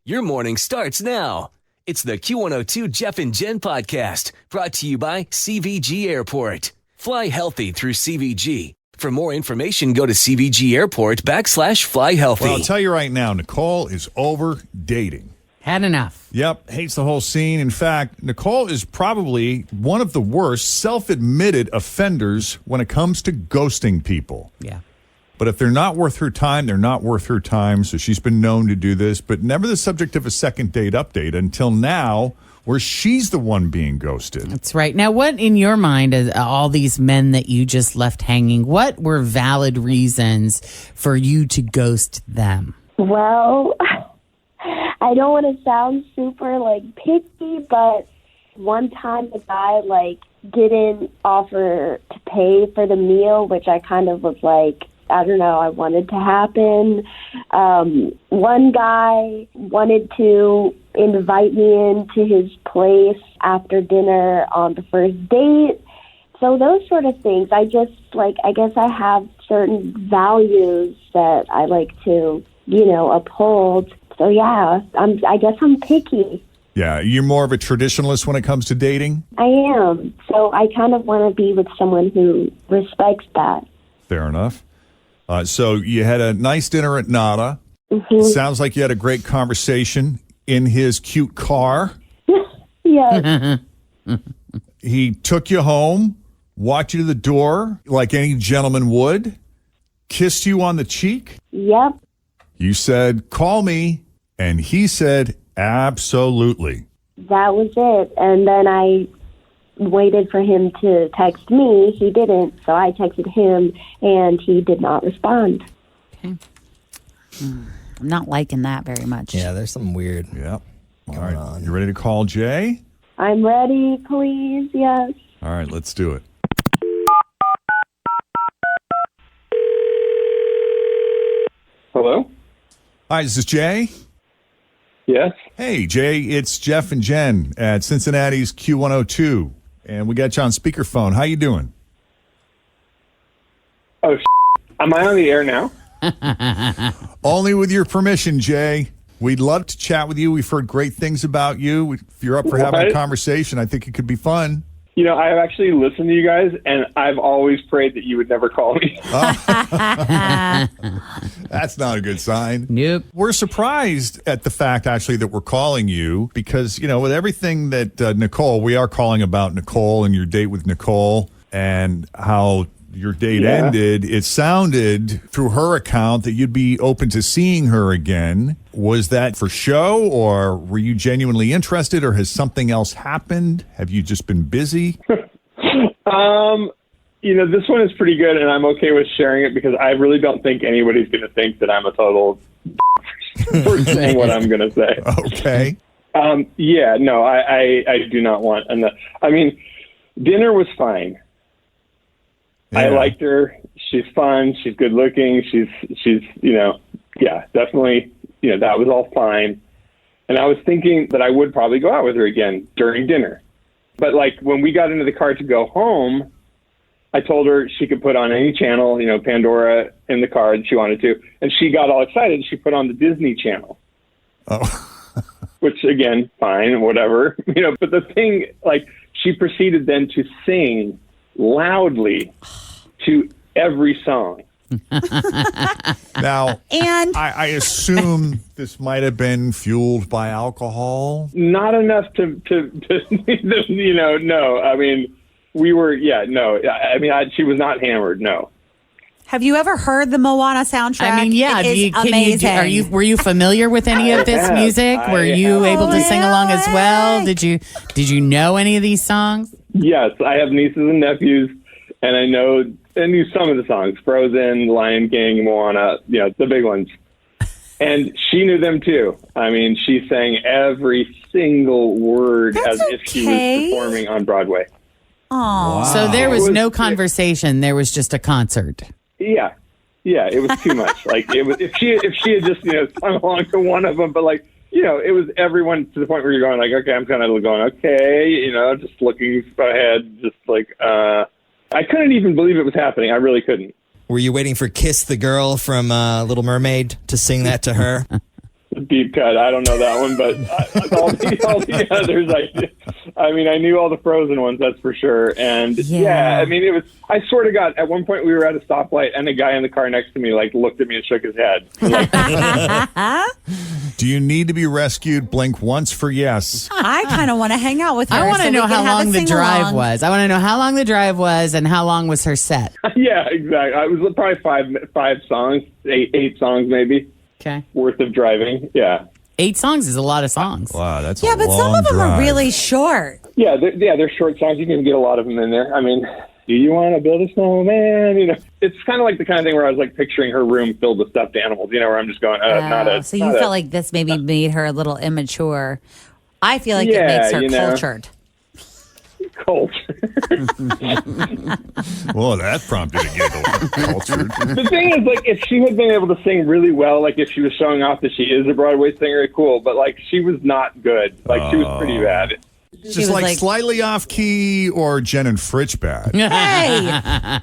Your morning starts now. It's the Q102 Jeff and Jenn podcast brought to you by CVG Airport. Fly healthy through CVG. For more information, go to CVG Airport /fly healthy. Well, I'll tell you right now, Nicole is over dating. Had enough. Yep, hates the whole scene. In fact, Nicole is probably one of the worst self-admitted offenders when it comes to ghosting people. Yeah. But if they're not worth her time, they're not worth her time. So she's been known to do this, but never the subject of a second date update until now, where she's the one being ghosted. That's right. Now, what in your mind, all these men that you just left hanging, what were valid reasons for you to ghost them? Well, I don't want to sound super, picky, but one time the guy, didn't offer to pay for the meal, which I kind of was like, I don't know, I wanted to happen. One guy wanted to invite me into his place after dinner on the first date. So those sort of things. I just, I guess I have certain values that I like to, uphold. So, yeah, I guess I'm picky. Yeah, you're more of a traditionalist when it comes to dating? I am. So I kind of want to be with someone who respects that. Fair enough. So you had a nice dinner at Nada. Mm-hmm. Sounds like you had a great conversation in his cute car. Yes. He took you home, walked you to the door like any gentleman would, kissed you on the cheek. Yep. You said, call me. And he said, absolutely. That was it. And then I waited for him to text me. He didn't, so I texted him, and he did not respond. Okay. I'm not liking that very much. Yeah, there's something weird. Yep. All right. You ready to call Jay? I'm ready, please. Yes. All right, let's do it. Hello? Hi, this is Jay. Yes? Hey, Jay, it's Jeff and Jenn at Cincinnati's Q102, and we got you on speakerphone. How you doing? Oh, am I on the air now? Only with your permission, Jay. We'd love to chat with you. We've heard great things about you. If you're up for having a conversation, I think it could be fun. I've actually listened to you guys, and I've always prayed that you would never call me. That's not a good sign. Nope. We're surprised at the fact, actually, that we're calling you because, with everything that Nicole, we are calling about Nicole and your date with Nicole and how your date ended. It sounded through her account that you'd be open to seeing her again. Was that for show, or were you genuinely interested, or has something else happened? Have you just been busy? This one is pretty good, and I'm okay with sharing it because I really don't think anybody's going to think that I'm a total for saying what I'm going to say. Okay. I do not want. Dinner was fine. Yeah. I liked her. She's fun. She's good looking. She's definitely, that was all fine. And I was thinking that I would probably go out with her again during dinner. But when we got into the car to go home, I told her she could put on any channel, Pandora in the car that she wanted to. And she got all excited. She put on the Disney Channel. Oh. Which, again, fine, whatever. But the thing, she proceeded then to sing loudly to every song. Now, and I assume this might have been fueled by alcohol. Not enough to no. We were, no. She was not hammered, no. have you ever heard the Moana soundtrack? It is amazing. Were you familiar with any of this music? Were you able to sing along as well? Did you know any of these songs? Yes, I have nieces and nephews, and I knew some of the songs: Frozen, Lion King, Moana, the big ones. And she knew them too. She sang every single word as if she was performing on Broadway. Wow. So there was no conversation. There was just a concert. Yeah, it was too much. It was if she had just sung along to one of them, but it was everyone to the point where you're going okay, I'm kind of going okay, just looking ahead, just I couldn't even believe it was happening. I really couldn't. Were you waiting for Kiss the Girl from Little Mermaid to sing that to her? Deep cut. I don't know that one, but all the others, I mean, I knew all the Frozen ones, that's for sure. And yeah, I mean, I swear to God, at one point we were at a stoplight and a guy in the car next to me, looked at me and shook his head. Do you need to be rescued? Blink once for yes. I kind of want to hang out with her. I want to know how long the drive was. I want to know how long the drive was and how long was her set. Yeah, exactly. It was probably five songs, eight songs maybe. Okay. Worth of driving. Yeah. 8 songs is a lot of songs. Wow, that's a but long some of them drive. are really short. Yeah, they're short songs. You can get a lot of them in there. I mean, do you want to build a snowman? It's kind of like the kind of thing where I was picturing her room filled with stuffed animals. Where I'm just going, So you felt like this maybe made her a little immature. I feel like it makes her cultured. Cultured. Well, that prompted a giggle. Cultured. The thing is, if she had been able to sing really well, if she was showing off that she is a Broadway singer, cool. But she was not good. She was pretty bad. Just slightly off key or Jenn and Fritch bad. Hey,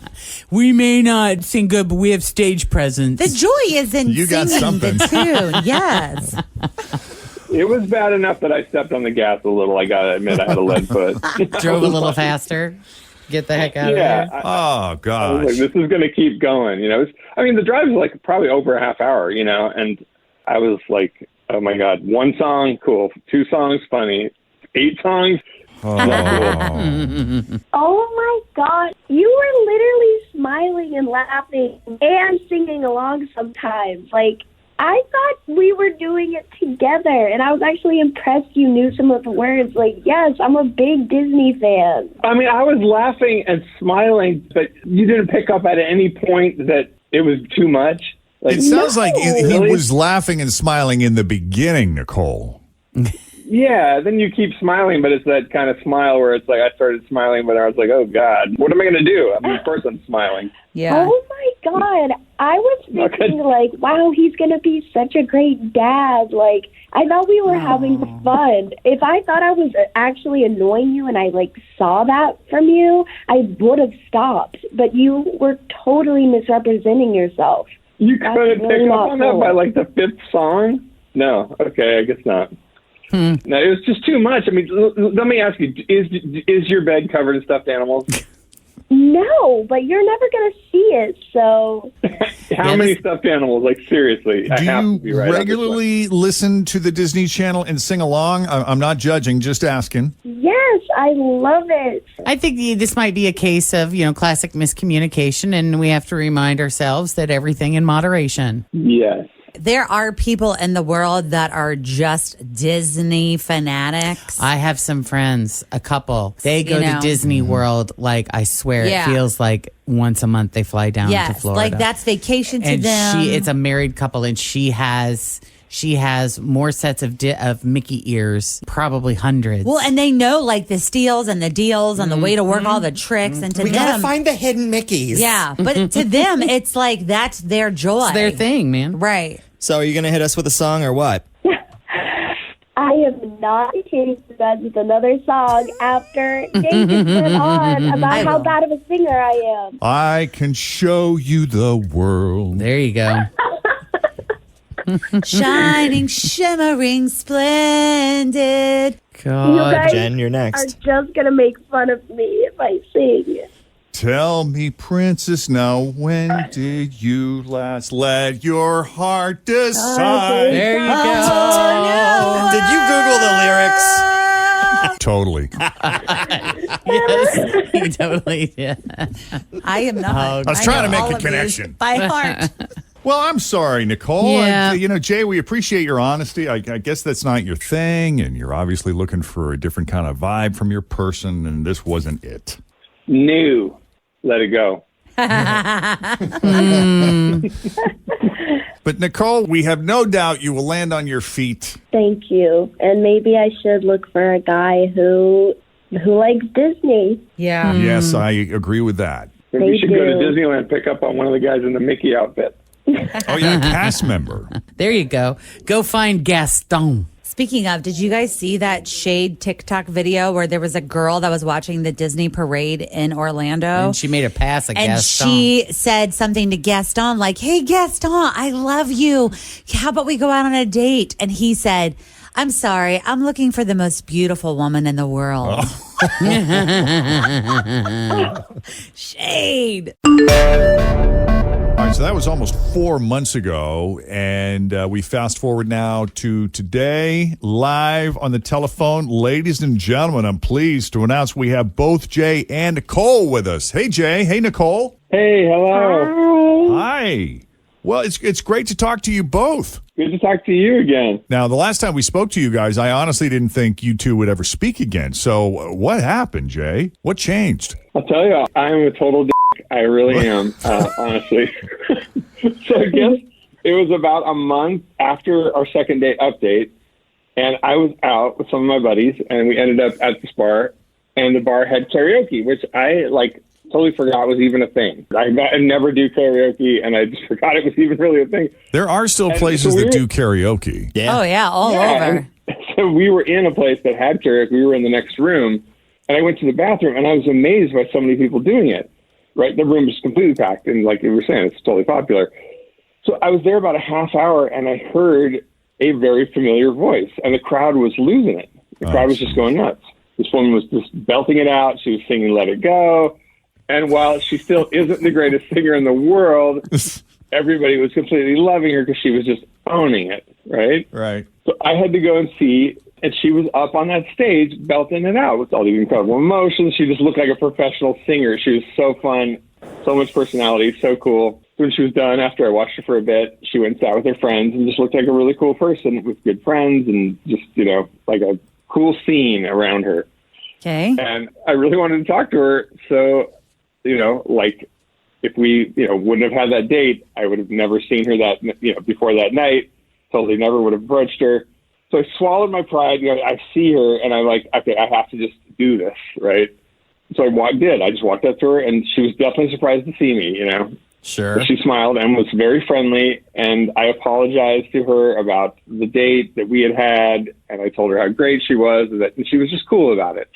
we may not sing good, but we have stage presence. the joy is in You got singing something. the tune. Yes. It was bad enough that I stepped on the gas a little. I got to admit, I had a lead foot. Drove a little faster. Get the heck out of there. Oh, I gosh. was this is going to keep going. The drive was probably over a half hour, and I was like, oh my God, 1 song, cool. 2 songs, funny. 8 songs. Oh. Oh my God. You were literally smiling and laughing and singing along sometimes. I thought we were doing it together, and I was actually impressed you knew some of the words. Yes, I'm a big Disney fan. I mean, I was laughing and smiling, but you didn't pick up at any point that it was too much. It sounds like he Really? was laughing and smiling in the beginning, Nicole. Yeah, then you keep smiling, but it's that kind of smile where it's I started smiling, but I was like, oh, God, what am I going to do? I mean, of course I'm smiling. Yeah. Oh my God. I was thinking wow, he's going to be such a great dad. I thought we were having fun. If I thought I was actually annoying you and I saw that from you, I would have stopped. But you were totally misrepresenting yourself. You couldn't pick up on that by the 5th song? No. Okay, I guess not. No, it was just too much. I mean, let me ask you, is your bed covered in stuffed animals? No, but you're never going to see it, so... How many stuffed animals? Seriously. Do you regularly listen to the Disney Channel and sing along? I'm not judging, just asking. Yes, I love it. I think this might be a case of, classic miscommunication, and we have to remind ourselves that everything in moderation. Yes. There are people in the world that are just Disney fanatics. I have some friends, a couple. They go to Disney World, I swear, it feels like once a month they fly down to Florida. That's vacation to them. It's a married couple, and she has more sets of Mickey ears, probably hundreds. Well, and they know the steals and the deals and the way to work all the tricks. And to we them, gotta find the hidden Mickeys. Yeah, but to them, it's that's their joy. It's their thing, man. Right. So are you gonna hit us with a song or what? I am not hitting you guys with another song after David went on about how bad of a singer I am. I can show you the world. There you go. Shining, shimmering, splendid. God. You guys Jen, you're next. are just going to make fun of me if I sing. Tell me, princess, now when did you last let your heart decide? There you go. Did you Google the lyrics? Totally. Yes, he totally did. I am not. I was trying to know make all a of these connection. by heart. Well, I'm sorry, Nicole. Yeah. Jay, we appreciate your honesty. I guess that's not your thing, and you're obviously looking for a different kind of vibe from your person, and this wasn't it. New. Let it go. But, Nicole, we have no doubt you will land on your feet. Thank you. And maybe I should look for a guy who likes Disney. Yeah. Yes, I agree with that. Maybe you Thank should go to you. Disneyland and pick up on one of the guys in the Mickey outfit. Oh, yeah, a cast member. There you go. Go find Gaston. Speaking of, did you guys see that Shade TikTok video where there was a girl that was watching the Disney parade in Orlando? And she made a pass at And Gaston. she said something to Gaston like, "Hey, Gaston, I love you. How about we go out on a date?" And he said, "I'm sorry. I'm looking for the most beautiful woman in the world." Shade. All right, so that was almost 4 months ago, and we fast forward now to today, live on the telephone. Ladies and gentlemen, I'm pleased to announce we have both Jay and Nicole with us. Hey, Jay. Hey, Nicole. Hey, hello. Hi. Well, it's great to talk to you both. Good to talk to you again. Now, the last time we spoke to you guys, I honestly didn't think you two would ever speak again. So what happened, Jay? What changed? I'll tell you, I'm a total dick. I really am, honestly. So I guess it was about a month after our second date update, and I was out with some of my buddies, and we ended up at this bar, and the bar had karaoke, which I, totally forgot was even a thing. I never do karaoke, and I just forgot it was even really a thing. There are still places that do karaoke. Yeah. Oh, yeah, all over. And so we were in a place that had karaoke. We were in the next room, and I went to the bathroom, and I was amazed by so many people doing it. Right, the room was completely packed, and like you were saying, it's totally popular. So I was there about a half hour, and I heard a very familiar voice, and the crowd was losing it. The crowd was just going nuts. This woman was just belting it out. She was singing "Let It Go," and while she still isn't the greatest singer in the world, everybody was completely loving her because she was just owning it. Right. Right. So I had to go and see. And she was up on that stage belting it out with all these incredible emotions. She just looked like a professional singer. She was so fun, so much personality, so cool. When she was done, after I watched her for a bit, she went and sat with her friends and just looked like a really cool person with good friends and just, like a cool scene around her. Okay. And I really wanted to talk to her. So, if we, wouldn't have had that date, I would have never seen her before that night. Totally never would have approached her. So I swallowed my pride. I see her, and I'm like, okay, I have to just do this, right? So I did. I just walked up to her, and she was definitely surprised to see me, Sure. But she smiled and was very friendly, and I apologized to her about the date that we had, and I told her how great she was, and she was just cool about it.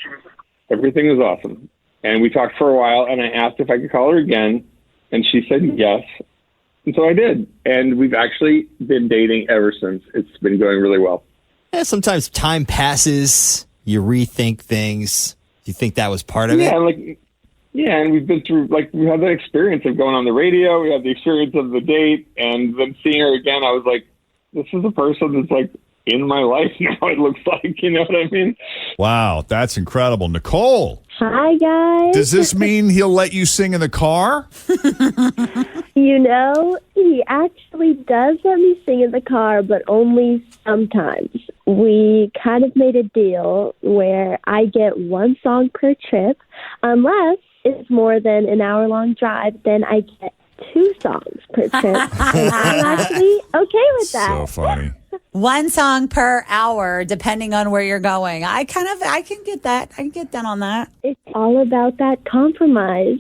Everything was awesome. And we talked for a while, and I asked if I could call her again, and she said yes. And so I did. And we've actually been dating ever since. It's been going really well. Yeah, sometimes time passes, you rethink things. Do you think that was part of it? And we've been through, we had that experience of going on the radio. We had the experience of the date, and then seeing her again, I was like, this is a person that's, in my life now, it looks like, you know what I mean? Wow, that's incredible. Nicole. Hi, guys. Does this mean he'll let you sing in the car? He actually does let me sing in the car, but only sometimes. We kind of made a deal where I get one song per trip. Unless it's more than an hour-long drive, then I get 2 songs per trip. And I'm actually okay with that. So funny. One song per hour, depending on where you're going. I can get that. I can get down on that. It's all about that compromise.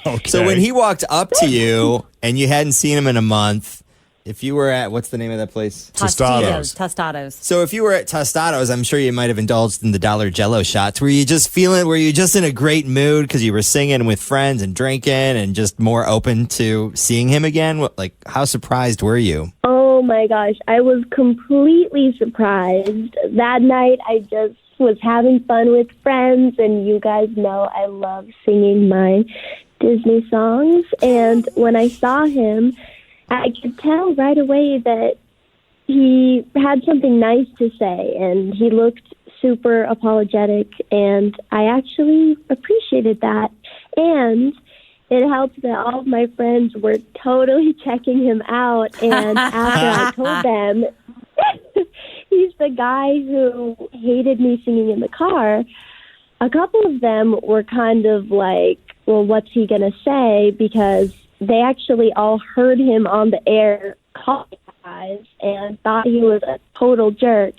Okay. So when he walked up to you and you hadn't seen him in a month, if you were at, what's the name of that place? Tostados. So if you were at Tostados, I'm sure you might have indulged in the $1 Jello shots. Were you just in a great mood because you were singing with friends and drinking and just more open to seeing him again? How surprised were you? Oh my gosh, I was completely surprised. That night I just was having fun with friends, and you guys know I love singing my Disney songs. And when I saw him, I could tell right away that he had something nice to say, and he looked super apologetic, and I actually appreciated that. And it helped that all of my friends were totally checking him out, and after I told them he's the guy who hated me singing in the car, a couple of them were kind of like, well, what's he going to say? Because they actually all heard him on the air call guys and thought he was a total jerk.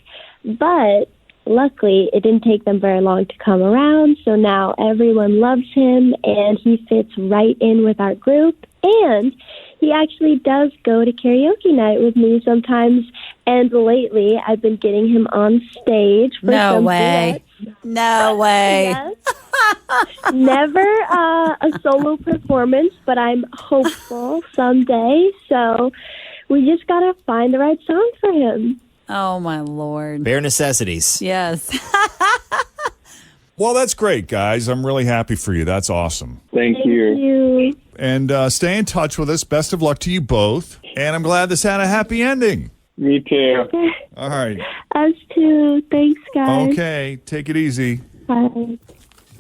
But luckily, it didn't take them very long to come around, so now everyone loves him, and he fits right in with our group. And he actually does go to karaoke night with me sometimes. And lately, I've been getting him on stage for No some way. duets. No way. Yes. Never a solo performance, but I'm hopeful someday. So we just got to find the right song for him. Oh, my Lord. Bare necessities. Yes. Well, that's great, guys. I'm really happy for you. That's awesome. Thank Thank you. you. And stay in touch with us. Best of luck to you both. And I'm glad this had a happy ending. Me too. All right. Us too. Thanks, guys. Okay. Take it easy. Bye.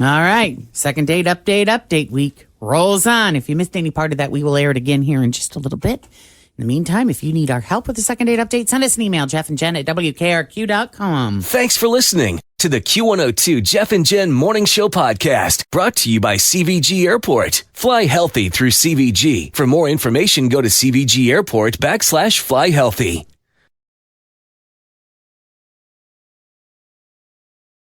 All right. Second date update week rolls on. If you missed any part of that, we will air it again here in just a little bit. In the meantime, if you need our help with the second date update, send us an email, Jeff and Jen at WKRQ.com. Thanks for listening to the Q102 Jeff and Jen Morning Show podcast, brought to you by CVG Airport. Fly healthy through CVG. For more information, go to CVG Airport /fly healthy.